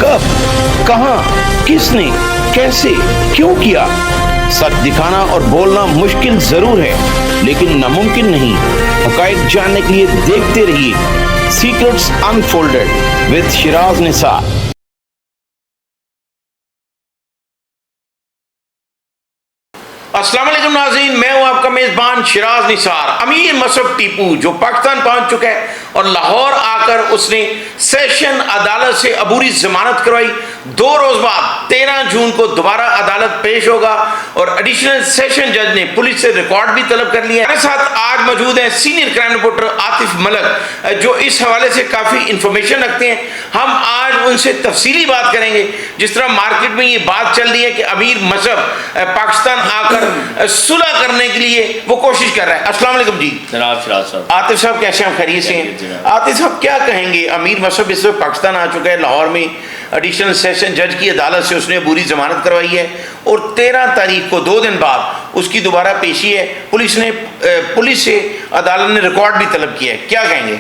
कब, कहां, किसने, कैसे, क्यों किया? सच दिखाना और बोलना मुश्किल जरूर है, लेकिन नामुमकिन नहीं। हकायक जानने के लिए देखते रहिए secrets unfolded with Siraj Nisar. अस्सलाम वालेकुम नाज़रीन, मैं हूं आपका मेज़बान शिराज निसार। अमीर मसहब टीपू जो पाकिस्तान पहुंच चुका है और लाहौर आकर उसने सेशन अदालत से अबूरी जमानत करवाई। 2 रोज बाद 13 जून को दोबारा अदालत पेश होगा और एडिशनल सेशन जज ने पुलिस से रिकॉर्ड भी तलब कर लिया। हमारे साथ आज मौजूद हैं senior crime reporter Atif Malik, जो इस हवाले से काफ़ी इंफॉर्मेशन रखते हैं। हम आज उनसे तफसीली बात करेंगे। जिस तरह मार्केट में ये बात चल रही है कि अमीर मसहब पाकिस्तान आकर सुलह करने के लिए वो कोशिश कर रहा है। अस्सलाम वालेकुम जी। जनाब शिराज साहब। आतिफ साहब कैसे हैं? खैरियत से हैं? आतिफ साहब क्या कहेंगे? अमीर मसहब इस वक्त पाकिस्तान आ चुका है। लाहौर में एडिशनल सेशन जज की अदालत से उसने बुरी जमानत करवाई है और 13 तारीख को 2 दिन बाद उसकी दोबारा पेशी है। पुलिस से अदालत ने रिकॉर्ड भी तलब किया है। क्या कहेंगे?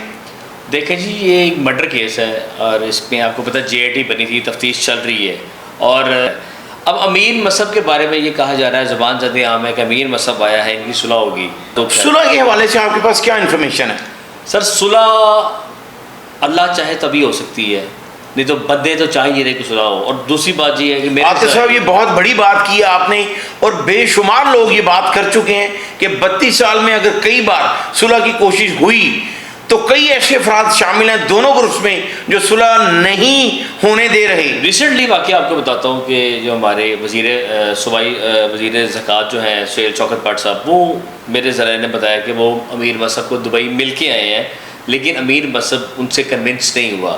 देखें जी, ये एक मर्डर केस है और इसमें आपको पता है JIT बनी थी, तफ्तीश चल रही है। और अब अमीर मसहब के बारे में ये कहा जा रहा है, ज़बान ज़द आम है कि अमीर मसहब आया है, इनकी सुलह होगी। तो सुलह के हवाले से आपके पास क्या इन्फॉर्मेशन है? सर, सुलह अल्लाह चाहे तभी हो सकती है, नहीं तो बंदे तो चाहिए रहे कि सुलह हो। और दूसरी बात ये है कि आतिफ साहब, ये बहुत बड़ी बात की है आपने और बेशुमार लोग ये बात कर चुके हैं कि 32 साल में अगर कई बार सुलह की कोशिश हुई तो कई ऐसे अफराद शामिल हैं दोनों ग्रुप्स में जो सुलह नहीं होने दे रहे। रिसेंटली वाकया आपको बताता हूँ कि जो हमारे सूबाई वज़ीर ज़कात जो हैं सुहेल शौकत भट्ट साहब, वो मेरे ज़राए ने बताया कि वो अमीर मसहब को दुबई मिल के आए हैं, लेकिन अमीर मसहब उनसे कन्विंस नहीं हुआ।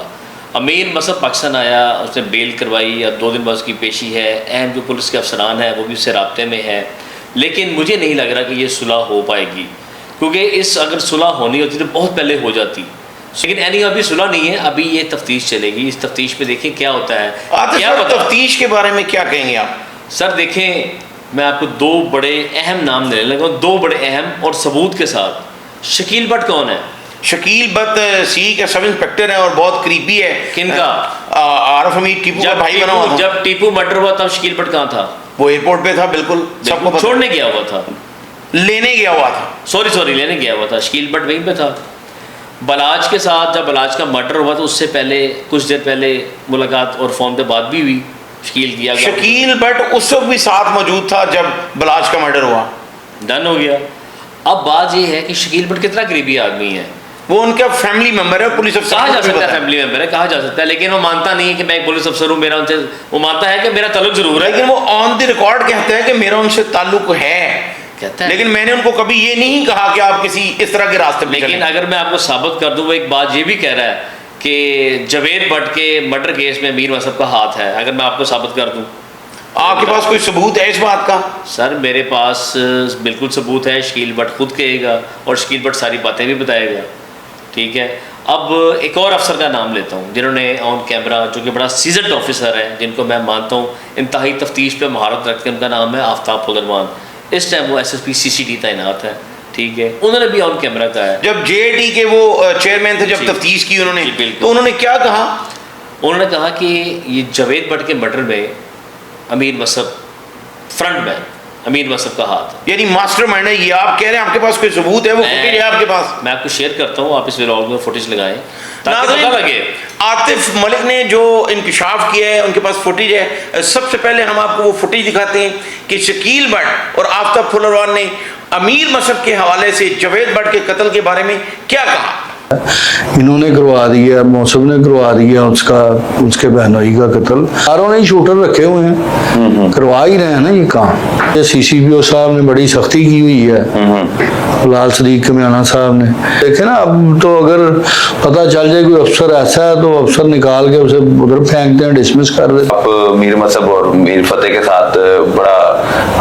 अमीर मसहब पाकिस्तान आया, उसने बेल करवाई या 2 दिन बाद उसकी पेशी है। अहम जो पुलिस के अफसरान हैं वो भी उससे राब्ते में है, लेकिन मुझे नहीं लग रहा कि ये सुलह हो पाएगी, क्योंकि अगर सुलह होनी होती तो बहुत पहले हो जाती। लेकिन अभी सुलह नहीं है, अभी ये तफ्तीश चलेगी। इस तफ्तीश में देखें क्या होता है। क्या तफ्तीश के बारे में क्या कहेंगे आप? सर देखें, मैं आपको 2 बड़े अहम नाम लेने लगा, 2 बड़े अहम और सबूत के साथ। शकील भट्ट कौन है? शकील भट्ट सी का सब इंस्पेक्टर है और बहुत करीबी है। किनका? आरफ हमीद, टीपू का भाई बना हुआ था। जब टीपू मर्डर हुआ तब शकील भट्ट कहाँ था? वो एयरपोर्ट पे था। बिल्कुल सबको छोड़ने गया हुआ था, लेने गया हुआ था। सॉरी लेने गया हुआ था। शकील भट्ट वहीं पे था बलाज के साथ। जब बलाज का मर्डर हुआ तो उससे पहले कुछ देर पहले मुलाकात और फ़ोन पे बात भी हुई। शकील भट्ट उस वक्त भी साथ मौजूद था जब बलाज का मर्डर हुआ। डन हो गया। अब बात ये है कि शकील भट्ट कितना करीबी आदमी है। वो उनका फैमिली मेंबर है, पुलिस अफसर। कहा जा सकता है फैमिली मेंबर है, कहा जा सकता है, लेकिन वो मानता नहीं है कि मैं एक पुलिस अफसर हूँ, मेरा उनसे। वो मानता है कि मेरा ताल्लुक जरूर है, लेकिन वो ऑन द रिकॉर्ड कहते हैं कि मेरा उनसे ताल्लुक है, कहता है। लेकिन मैंने उनको कभी ये नहीं कहा कि आप किसी इस तरह के रास्ते पे। लेकिन अगर मैं आपको साबित कर दूं, वो एक बात ये भी कह रहा है कि जावेद भट्ट के मर्डर केस में अमीर मसहब का हाथ है। अगर मैं आपको साबित कर दूं, आपके पास कोई सबूत है इस बात का? सर मेरे पास बिल्कुल सबूत है। शकील भट्ट खुद कहेगा और शकील भट्ट सारी बातें भी बताएगा, ठीक है। अब एक और अफसर का नाम लेता हूँ जिन्होंने ऑन कैमरा, जो कि बड़ा सीजन्ड ऑफिसर है, जिनको मैं मानता हूँ इंतहाई तफ्तीश पे महारत रखते हैं, उनका नाम है आफ्ताब फुलरमान। इस टाइम वो SSP CCD तैनात है, ठीक है। उन्होंने भी ऑन कैमरा कहा है, जब JIT के वो चेयरमैन थे, जब तफ्तीश की उन्होंने, तो उन्होंने क्या कहा? उन्होंने कहा कि ये जावेद भट्ट के मर्डर में अमीर मसहब फ्रंट मैन, अमीर मसहब का हाथ, यानी मास्टरमाइंड है। ये आप कह रहे हैं, आपके पास कोई सबूत है? वो फुटेज है आपके पास? मैं आपको शेयर करता हूँ, आप इस व्लॉग में फुटेज लगाएं ताकि पता लगे। आतिफ मलिक ने जो इंकशाफ किया है, उनके पास फुटेज है। सबसे पहले हम आपको वो फुटेज दिखाते हैं कि शकील भट्ट और आफ्ताब फुलरमान ने अमीर मसहब के हवाले से जावेद भट्ट के कत्ल के बारे में क्या कहा। इन्होंने करवा दिया, मौसम ने करवा दिया उसके बहनोई का कत्ल। सारों ने शूटर रखे हुए हैं, करवा ही रहे हैं ना ये काम। ये CCPO साहब ने बड़ी सख्ती की हुई है, लाल सदीक कमियाना साहब ने। देखे ना, अब तो अगर पता चल जाए कोई अफसर ऐसा है तो अफसर निकाल के उसे उधर फेंकते हैं, डिसमिस कर देते हैं। आप मीर मसहब और मीर फतेह के साथ बड़ा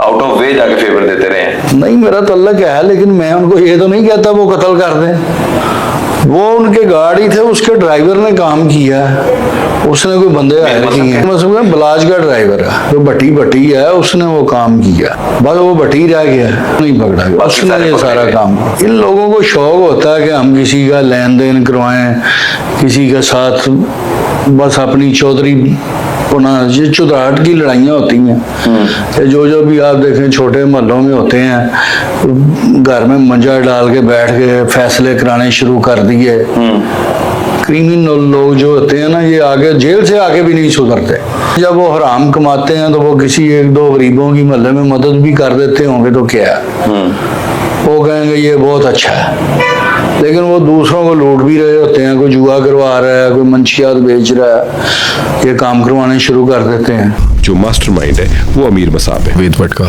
आउट ऑफ वे जाके फेवर देते रहे। नहीं, मेरा तल्लक है, लेकिन मैं उनको ये तो नहीं कहता वो कत्ल कर दें। वो उनके गाड़ी थे, उसके ड्राइवर ने काम किया, उसने कोई बंदे आए नहीं है, मतलब बलाज का ड्राइवर है, जो भट्टी है उसने वो काम किया, बस वो भट्टी रह गया, नहीं पकड़ा गया, उसने ये सारा काम किया। इन लोगों को शौक होता है कि हम किसी का लेन देन करवाएं, किसी के साथ बस अपनी चौधरी ये चुदाहट की लड़ाइयाँ होती हैं। जो भी आप देखें छोटे महलों में होते हैं, घर में मंजा डाल के बैठ के फैसले कराने शुरू कर दिए। क्रिमिनल लोग जो होते हैं ना, ये आगे जेल से आगे भी नहीं सुधरते। जब वो हराम कमाते हैं तो वो किसी एक दो गरीबों की महल्ले में मदद भी कर देते होंगे तो क्या है, वो कहेंगे ये बहुत अच्छा है, लेकिन वो दूसरों को लूट भी रहे होते हैं। कोई जुआ करवा रहा है, कोई मंशियात बेच रहा है, ये काम करवाने शुरू कर देते हैं। जो मास्टरमाइंड है वो अमीर मसाब है जावेद भट्ट का।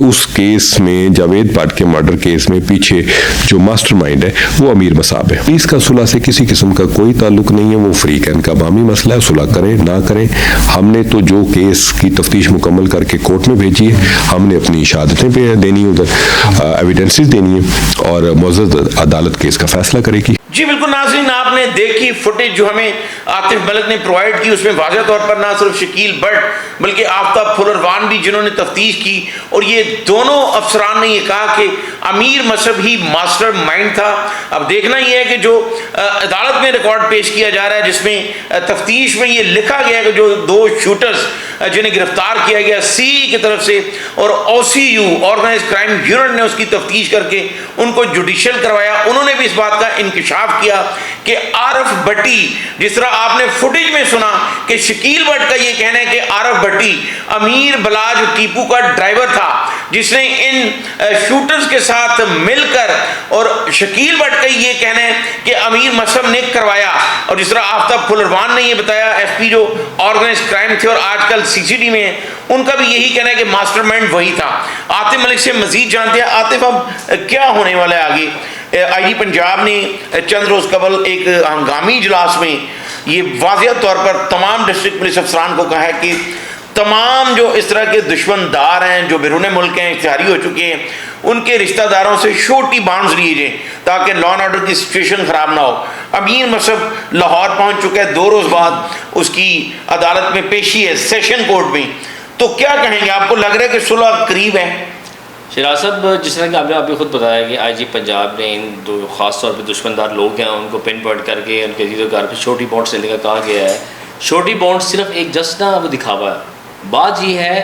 उस केस में, जावेद भट्ट के मर्डर केस में पीछे जो मास्टरमाइंड है वो अमीर मसाब है। इसका सुलह से किसी किस्म का कोई ताल्लुक नहीं है, वो फ्री कैन का बामी मसला है, सुलह करें ना करें। हमने तो जो केस की तफ्तीश मुकम्मल करके कोर्ट में भेजी है, हमने अपनी शहादतें पे देनी है, उधर एविडेंसेस देनी है और मुअज़्ज़ज़ अदालत केस का फैसला करेगी। जी बिल्कुल नाज़रीन, आपने देखी फुटेज जो हमें आतिफ मलिक ने प्रोवाइड की, उसमें वाज़ह तौर पर ना सिर्फ शकील भट्ट बल्कि आफ्ताब फुलरवान भी जिन्होंने तफ्तीश की, और ये दोनों अफसरान ने ये कहा कि अमीर मसहब ही मास्टर माइंड था। अब देखना ये है कि जो अदालत में रिकॉर्ड पेश किया जा रहा है, जिसमें तफ्तीश में ये लिखा गया कि जो दो शूटर्स जिन्हें गिरफ्तार किया गया सी की तरफ से, और OCU ऑर्गेनाइज क्राइम यूनिट ने उसकी तफ्तीश करके उनको जुडिशियल करवाया। उन्होंने भी इस बात का इंकिशाफ किया कि आरफ भट्टी, जिस तरह आपने फुटेज में सुना कि शकील भट्ट का ये कहना है कि आरफ भट्टी अमीर बलाज टीपू का ड्राइवर था, जिसने इन शूटर्स के साथ मिलकर, और शकील भट्ट का ये कहना है कि अमीर मसहब ने करवाया। और जिस तरह आफ्ताब फुलरवान ने ये बताया, SP जो ऑर्गेनाइज क्राइम थे और आजकल CCD में है, उनका भी यही कहना है कि मास्टरमाइंड वही था। आतिफ मलिक से मजीद जानते हैं। आतिफ, अब क्या होने वाला है आगे? IG पंजाब ने चंद रोज कबल एक हंगामी इजलास में ये वाज़ेह तौर पर तमाम डिस्ट्रिक्ट पुलिस अफसरान को कहा है कि तमाम जो इस तरह के दुश्मनदार हैं, जो बैरून मुल्क हैं, इख्तियारी हो चुके हैं, उनके रिश्तेदारों से शोटी बाउंड्स लिए जाए ताकि लॉ एंड ऑर्डर की सिचुएशन ख़राब ना हो। अमीर मसहब लाहौर पहुंच चुका है, 2 रोज़ बाद उसकी अदालत में पेशी है सेशन कोर्ट में, तो क्या कहेंगे? आपको लग रहा है कि सुलह करीब है? शिराज साहब, जिस तरह कि आपने अभी खुद बताया कि IG पंजाब ने इन दो ख़ास तौर पे दुश्मनदार लोग हैं उनको पिन पॉइंट करके उनके घर पे छोटी बॉन्ड्स लेने का कहा गया है। छोटी बॉन्ड सिर्फ एक जस्ट ना वो दिखावा है। बात ये है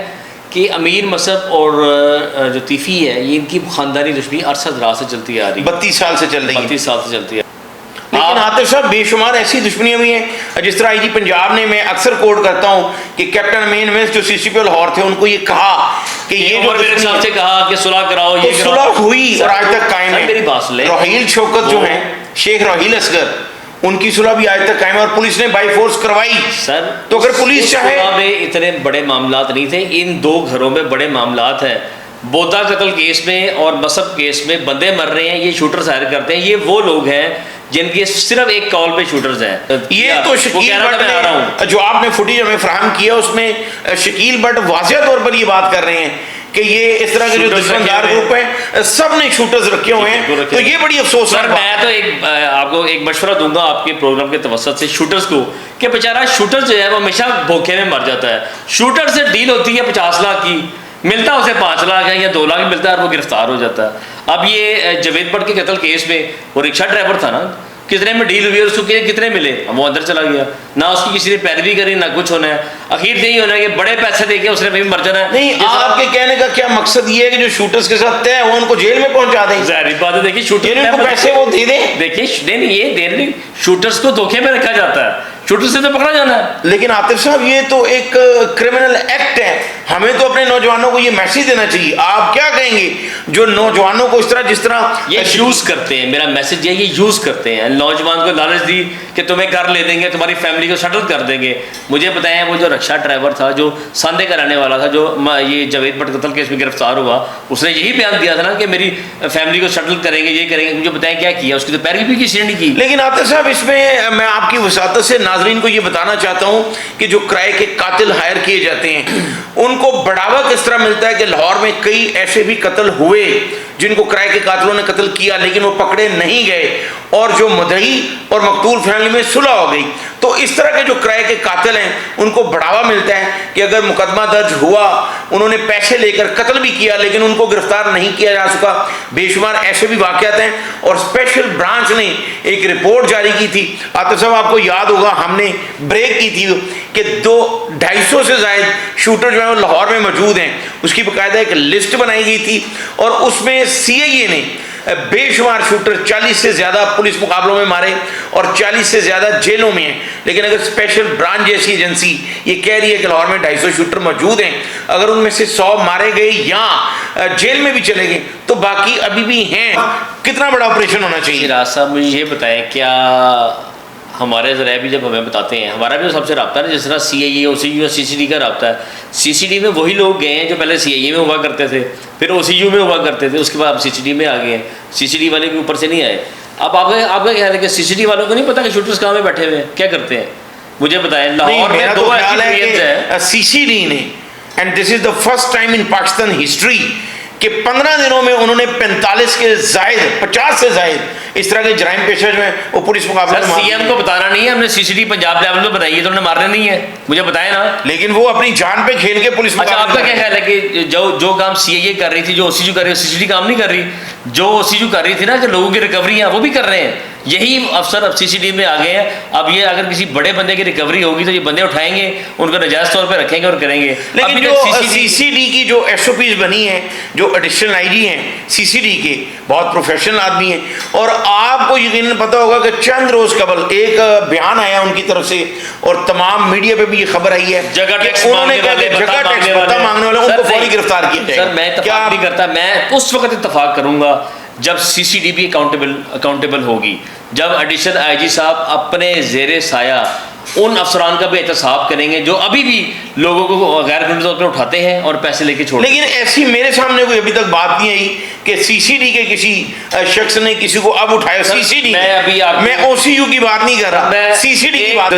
कि अमीर मसहब और जो तीफ़ी है, ये इनकी ख़ानदानी दुश्मनी अरसा दराज से चलती आ रही है, 32 साल से चल रही है। 32 साल से चलती है। लेकिन आतिफ साहब, बेशुमार ऐसी दुश्मनियां भी हैं। जिस तरह IG पंजाब ने, मैं अक्सर कोट करता हूं कि कैप्टन अमीन मिल्स जो CCP लाहौर थे, उनको ये कहा कि ये जो मेरे साहब से कहा कि सुलह कराओ, ये तो सुलह हुई और आज तक कायम है। मेरी बात सुन ले। रोहील शौकत जो हैं, शेख रोहील असगर, उनकी सुलह भी आज तक कायम है और पुलिस ने बाई फोर्स करवाई। सर, तो अगर पुलिस चाहे, में इतने बड़े मामलात नहीं थे, इन 2 घरों में बड़े मामलात हैं। बोदा कत्ल केस में और मसहब केस में बंदे मर रहे हैं, ये शूटर्स हायर करते हैं। ये वो लोग हैं जिनके सिर्फ एक कॉल पे शूटर्स हैं। ये तो शकील भट्ट ने, जो आपने फुटेज हमें फराहम किया, उसमें शकील भट्ट वाज़ेह तौर पर ये बात कर रहे हैं कि ये इस तरह के जो दुश्मनदार ग्रुप है, सब ने शूटर्स रखे हुए हैं। तो ये बड़ी अफसोस सर, मैं तो आपको एक मशवरा दूंगा आपके प्रोग्राम के तवसत से शूटर्स को, कि बेचारा शूटर जो है वो हमेशा भूखे में मर जाता है। शूटर से डील होती है 50 लाख की, मिलता उसे 5 लाख है या 2 लाख मिलता है और वो गिरफ्तार हो जाता है। अब ये जावेद भट्ट के कत्ल केस में वो रिक्शा ड्राइवर था ना, कितने में डील हुई और उसको कितने मिले, वो अंदर चला गया, ना उसकी किसी ने पैरवी करी, ना कुछ होना है। आखिर यही होना है कि बड़े पैसे देके उसने भी मर जाना है। नहीं, आपके कहने का क्या मकसद ये है कि जो शूटर्स के साथ तय वो उनको जेल में पहुंचा दें? जाहिर बात है, देखिए शूटर पैसे वो दे दें। देखिए नहीं, ये दे नहीं, शूटर्स को धोखे में रखा जाता है, शूटर से तो पकड़ा जाना है। लेकिन आतिफ साहब, ये तो एक क्रिमिनल एक्ट है, हमें तो अपने नौजवानों को ये मैसेज देना चाहिए। आप क्या कहेंगे जो नौजवानों को इस तरह, जिस तरह ये यूज करते हैं, मेरा मैसेज ये यूज करते हैं, नौजवान को लालच दी कि तुम्हें घर ले देंगे, तुम्हारी फैमिली को सेटल कर देंगे। मुझे बताया वो जो रिक्शा ड्राइवर था, जो सांदे का रहने वाला था, जो ये जावेद भट्ट कत्ल केस में गिरफ्तार हुआ, उसने यही बयान दिया था ना कि मेरी फैमिली को सेटल करेंगे, ये करेंगे। मुझे बताया क्या किया, उसकी तो पैरवी भी किसी ने नहीं की। लेकिन आतिफ साहब, इसमें मैं आपकी वसातत से नाजरीन को ये बताना चाहता हूँ कि जो किराए के कातिल हायर किए जाते हैं, उनको बढ़ावा किस तरह मिलता है कि लाहौर में कई ऐसे भी कत्ल हुए जिनको किराए के कातिलों ने कत्ल किया, लेकिन वो पकड़े नहीं गए और जो मुद्दई और मकतूल फैमिली में सुलह हो गई। تو اس طرح کے جو کرائے کے قاتل ہیں ان کو بڑھاوا ملتا ہے کہ اگر مقدمہ درج ہوا, انہوں نے پیسے لے کر قتل بھی کیا لیکن ان کو گرفتار نہیں کیا جا سکا. بے شمار ایسے بھی واقعات ہیں. اور اسپیشل برانچ نے ایک رپورٹ جاری کی تھی, عاطف صاحب آپ کو یاد ہوگا ہم نے بریک کی تھی کہ 250 سے زائد شوٹر جو ہیں وہ لاہور میں موجود ہیں. اس کی باقاعدہ ایک لسٹ بنائی گئی تھی اور اس میں CIA نے بے شمار شوٹر 40 سے زیادہ پولیس مقابلوں میں مارے اور 40 سے زیادہ جیلوں میں ہیں. لیکن اگر اسپیشل برانچ جیسی ایجنسی یہ کہہ رہی ہے کہ لاہور میں 250 شوٹر موجود ہیں, اگر ان میں سے 100 مارے گئے یا جیل میں بھی چلے گئے تو باقی ابھی بھی ہیں. کتنا بڑا آپریشن ہونا چاہیے؟ شیراز صاحب مجھے یہ بتائیں, کیا ہمارے ذرائع بھی جب ہمیں بتاتے ہیں, ہمارا بھی سب سے رابطہ ہے جس طرح CIA OCU اور CCD کا رابطہ ہے. CCD میں وہی لوگ گئے ہیں جو پہلے CIA میں ہوا کرتے تھے, پھر OCU میں ہوا کرتے تھے, اس کے بعد اب CCD میں آ گئے ہیں. CCD والے کے اوپر سے نہیں آئے. اب آپ کا خیال ہے کہ CCD والوں کو نہیں پتا کہ شوٹرز کہاں میں بیٹھے ہوئے ہیں, کیا کرتے ہیں؟ مجھے بتائیں. لاہور میں 2 ایکسپیرینس ہے CCD نے, and this is the first time in Pakistan history کہ 15 دنوں میں انہوں نے 45 کے زائد 50 سے زائد اس طرح کے جرائم پیشہ جو ہیں وہ پولیس مقابلے میں. CM کو بتانا نہیں ہے ہم نے CCD پنجاب لیول میں بنائی ہے تو انہوں نے مارنے نہیں ہے, مجھے بتائیں نا. لیکن وہ اپنی جان پہ کھیل کے پولیس اچھا آپ کا کیا خیال ہے کہ جو کام CIA کر رہی تھی, جو OCU کر رہی ہے, CCD کام نہیں کر رہی؟ جو OCU کر رہی تھی نا کہ لوگوں کی ریکوری ہے وہ بھی کر رہے ہیں, یہی افسر اب CCD میں آ گئے ہیں. اب یہ اگر کسی بڑے بندے کی ریکوری ہوگی تو یہ بندے اٹھائیں گے, ان کو نجائز طور پہ رکھیں گے اور کریں گے. لیکن جو CCD کی جو SOPs بنی ہیں, جو ایڈیشنل IG ہیں CCD کے, بہت پروفیشنل آدمی ہیں. اور آپ کو یقیناً پتہ ہوگا کہ چند روز قبل ایک بیان آیا ان کی طرف سے اور تمام میڈیا پہ بھی یہ خبر آئی ہے جگہ ٹیکس مانگنے والے ان کو فوری گرفتار کیا جائے. سر میں اتفاق نہیں کرتا, میں اس وقت اتفاق کروں گا جب CCD بھی اکاؤنٹیبل ہوگی, جب ایڈیشنل IG صاحب اپنے زیر سایہ ان افسران کا بھی احتساب کریں گے جو ابھی بھی لوگوں کو غیر قانونی طور پر اٹھاتے ہیں اور پیسے لے کے چھوڑتے ہیں. لیکن ایسی میرے سامنے کوئی ابھی تک بات نہیں آئی کہ CCD کے کسی شخص نے کسی کو اب اٹھایا. CCD میں OCU کی بات نہیں کر رہا, CCD کی بات.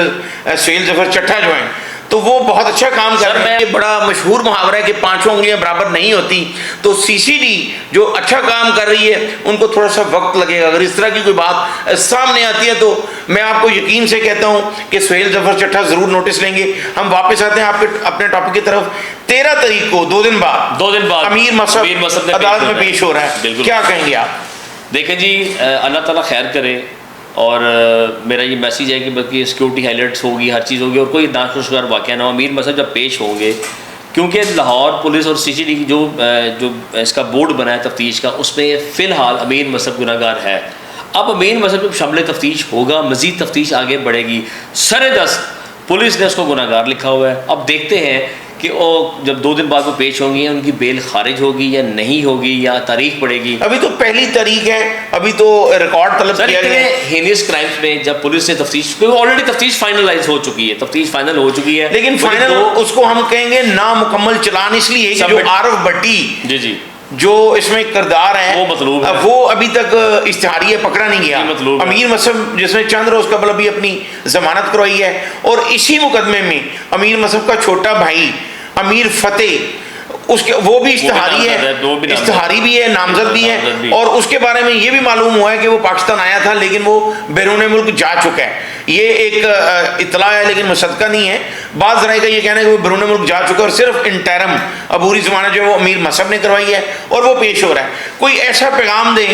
سہیل ظفر چٹھا جو ہیں تو وہ بہت اچھا کام کر رہے ہیں. یہ بڑا مشہور محاورہ ہے کہ 5 انگلیاں برابر نہیں ہوتی. تو CCD جو اچھا کام کر رہی ہے ان کو تھوڑا سا وقت لگے گا. اگر اس طرح کی کوئی بات سامنے آتی ہے تو میں آپ کو یقین سے کہتا ہوں کہ سہیل ظفر چٹھا ضرور نوٹس لیں گے. ہم واپس آتے ہیں آپ کے اپنے ٹاپک کی طرف. 13 تاریخ کو 2 دن بعد امیر مصعب عدالت میں پیش ہو رہا ہے, کیا کہیں گے آپ؟ دیکھیں جی, اللہ تعالیٰ خیر کرے, اور میرا یہ میسیج ہے کہ بلکہ سیکورٹی ہائلائٹس ہوگی, ہر چیز ہوگی, اور کوئی ناخوشگوار واقعہ نہ ہو. امیر مصعب جب پیش ہوں گے, کیونکہ لاہور پولیس اور CCD کی جو اس کا بورڈ بنا ہے تفتیش کا, اس میں فی الحال امیر مصعب گناہ گار ہے. اب امیر مصعب جب شامل تفتیش ہوگا, مزید تفتیش آگے بڑھے گی, سر دست پولیس نے اس کو گناہ گار لکھا ہوا ہے. اب دیکھتے ہیں کہ وہ جب 2 دن بعد وہ پیش ہوں گی ان کی بیل خارج ہوگی یا نہیں ہوگی, یا تاریخ پڑے گی. ابھی تو پہلی تاریخ ہے, ابھی تو ریکارڈ طلب کیا گیا ہے. ہینیس کرائمز میں جب پولیس نے تفتیش, آلریڈی تفتیش فائنلائز ہو چکی ہے, تفتیش فائنل ہو چکی ہے, لیکن فائنل اس کو ہم کہیں گے نامکمل چلان اس لیے کہ جو عارف بٹی جی جو اس میں کردار ہے وہ مطلوب ہے, وہ ابھی تک اشتہاریہ پکڑا نہیں گیا. امیر مصعب جس نے چند روز قبل ابھی اپنی ضمانت کروائی ہے, اور اسی مقدمے میں امیر مصعب کا چھوٹا بھائی امیر فتح اس کے وہ بھی اشتہاری ہے, اشتہاری بھی ہے, نامزد بھی ہے. اور اس کے بارے میں یہ بھی معلوم ہوا ہے کہ وہ پاکستان آیا تھا لیکن وہ بیرون ملک جا چکا ہے. یہ ایک اطلاع ہے لیکن مصدقہ نہیں ہے. بعض ذرائع کا یہ کہنا ہے کہ وہ بیرون ملک جا چکا ہے اور صرف انٹرم عبوری ضمانت جو ہے وہ امیر مصعب نے کروائی ہے اور وہ پیش ہو رہا ہے. کوئی ایسا پیغام دیں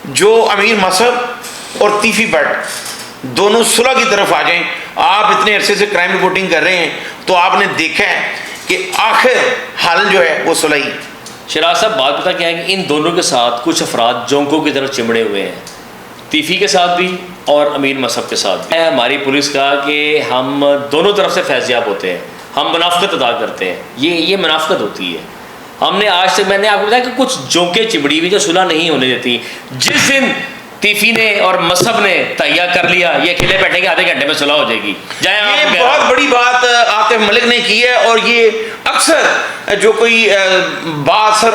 جو امیر مصعب اور تیفی بٹ دونوں صلح کی طرف آ جائیں. آپ اتنے عرصے سے کرائم رپورٹنگ کر رہے ہیں تو آپ نے دیکھا ہے کہ آخر حل جو ہے وہ صلح ہی. شیراز صاحب بات پتہ کیا ہے کہ ان دونوں کے ساتھ کچھ افراد جونکوں کی طرف چمڑے ہوئے ہیں, تیفی کے ساتھ بھی اور امیر مصعب کے ساتھ بھی. ہماری پولیس کا کہ ہم دونوں طرف سے فیضیاب ہوتے ہیں, ہم منافقت ادا کرتے ہیں, یہ منافقت ہوتی ہے. ہم نے آج تک, میں نے آپ کو بتایا کہ کچھ جونکیں چمڑی ہوئی جو صلح نہیں ہونے دیتی. جس دن تیفی نے اور مصعب نے تہیہ کر لیا یہ اکیلے بیٹھیں گے, آدھے گھنٹے میں صلح ہو جائے گی. یہ بہت بڑی بات عاطف ملک نے کی ہے, اور یہ اکثر جو کوئی بااثر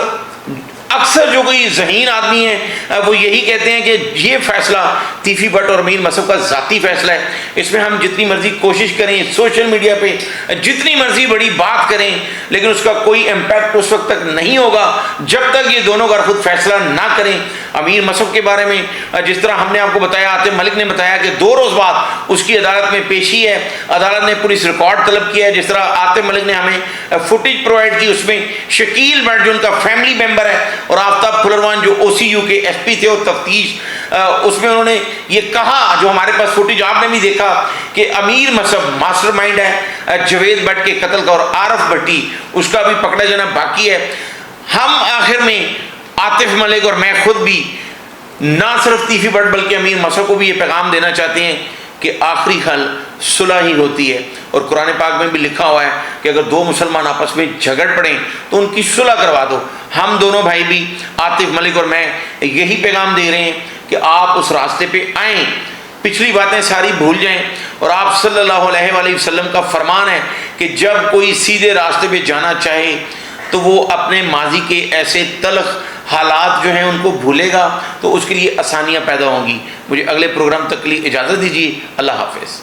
اکثر جو کوئی ذہین آدمی ہیں وہ یہی کہتے ہیں کہ یہ فیصلہ تیفی بٹ اور امیر مصعب کا ذاتی فیصلہ ہے. اس میں ہم جتنی مرضی کوشش کریں, سوشل میڈیا پہ جتنی مرضی بڑی بات کریں, لیکن اس کا کوئی امپیکٹ اس وقت تک نہیں ہوگا جب تک یہ دونوں کا خود فیصلہ نہ کریں. امیر مصعب کے بارے میں جس طرح ہم نے آپ کو بتایا، عاطف ملک نے بتایا کہ 2 روز بعد اس کی عدالت میں پیشی ہے، عدالت نے پولیس ریکارڈ طلب کیا ہے، جس طرح عاطف ملک نے ہمیں فوٹیج پرووائڈ کی، اس میں شکیل بٹ جو ان کا فیملی ممبر ہے اور آفتاب پھلروان جو OCU کے SP تھے اور تفتیش، اس میں انہوں نے یہ کہا، جو ہمارے پاس فوٹیج آپ نے بھی دیکھا، کہ امیر مصعب ماسٹر مائنڈ ہے جاوید بٹ کے قتل کا، اور عارف بھٹی اس کا بھی پکڑا جانا باقی ہے۔ ہم آخر میں عاطف ملک اور میں خود بھی نہ صرف تیفی بٹ بلکہ امیر مصعب کو بھی یہ پیغام دینا چاہتے ہیں کہ آخری حل صلح ہی ہوتی ہے، اور قرآن پاک میں بھی لکھا ہوا ہے کہ اگر 2 مسلمان آپس میں جھگڑ پڑیں تو ان کی صلح کروا دو۔ ہم دونوں بھائی بھی، عاطف ملک اور میں، یہی پیغام دے رہے ہیں کہ آپ اس راستے پہ آئیں، پچھلی باتیں ساری بھول جائیں، اور آپ صلی اللہ علیہ وآلہ وسلم کا فرمان ہے کہ جب کوئی سیدھے راستے پہ جانا چاہے تو وہ اپنے ماضی کے ایسے تلخ حالات جو ہیں ان کو بھولے گا تو اس کے لیے آسانیاں پیدا ہوں گی۔ مجھے اگلے پروگرام تک کے لیے اجازت دیجیے، اللہ حافظ۔